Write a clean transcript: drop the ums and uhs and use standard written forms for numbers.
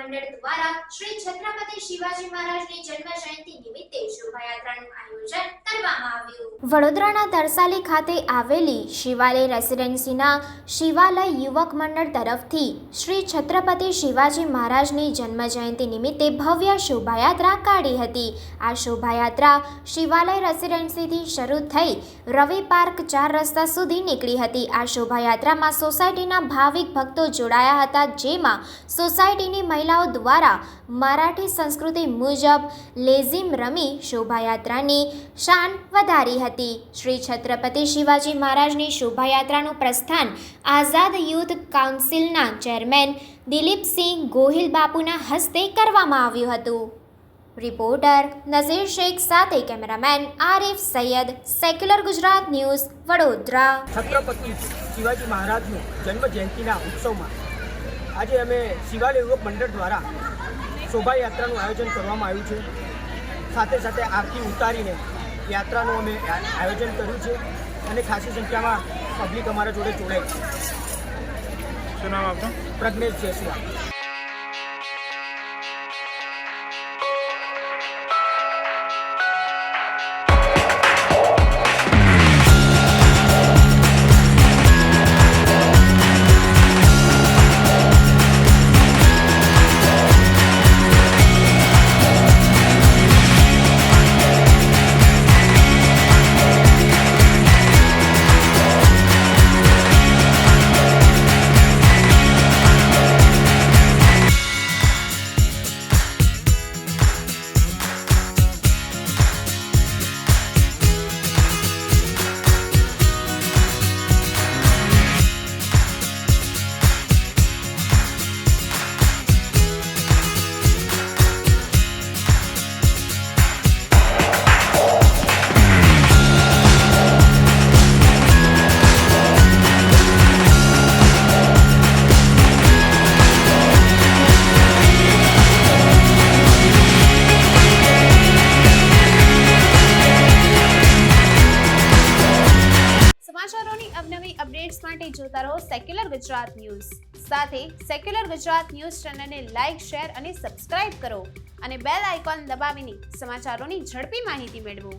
મંડળ દ્વારા શ્રી છત્રપતિ શિવાજી મહારાજની જન્મ જયંતિ નિમિત્તે શોભાયાત્રાનું આયોજન કરવામાં આવ્યું। વડોદરાના તરસાલી ખાતે આવેલી શિવાલય રેસિડેન્સીના શિવાલય યુવક મંડળ તરફથી શ્રી છત્રપતિ શિવાજી મહારાજની જન્મ જયંતિ નિમિત્તે ભવ્ય શોભાયાત્રા કાઢી હતી। આ શોભાયાત્રા શિવાલય રેસિડેન્સીથી શરૂ થઈ રવિ પાર્ક 4 રસ્તા સુધી નીકળી હતી। આ શોભાયાત્રામાં સોસાયટીના ભાવિક ભક્તો જોડાયા હતા, જેમાં સોસાયટીની મહિલાઓ દ્વારા મરાઠી સંસ્કૃતિ મુજબ લેઝીમ રમી શોભાયાત્રાની શાન વધારી હતી। શ્રી છત્રપતિ શિવાજી મહારાજની શોભાયાત્રાનું પ્રસ્થાન આઝાદ યુથ કાઉન્સિલના ચેરમેન દિલીપસિંહ ગોહિલ બાપુના હસ્તે કરવામાં આવ્યું હતું। રિપોર્ટર નઝીર શેખ સાથે cameraman Arif Saiyed, secular Gujarat news, Vadodara. Chhatrapati Shivaji મહારાજનો જન્મ જયંતિના ઉત્સવમાં આજે અમે શિવાલય યુવક મંડળ દ્વારા શોભાયાત્રાનું આયોજન કરવામાં આવ્યું છે। સાથે સાથે આરતી ઉતારીને યાત્રાનું અમે આયોજન કર્યું છે અને ખાસી સંખ્યામાં પબ્લિક અમારા જોડે જોડાય છે। શું નામ આપનું? પ્રજ્ઞેશ જયસ્વાલ। સમાચારોની અવનવી અપડેટ્સ માટે જોતા રહો સેક્યુલર ગુજરાત ન્યૂઝ। સાથે સેક્યુલર ગુજરાત ન્યૂઝ ચેનલને લાઇક, શેર અને સબસ્ક્રાઇબ કરો અને બેલ આઇકોન દબાવીને સમાચારોની ઝડપી માહિતી મેળવો।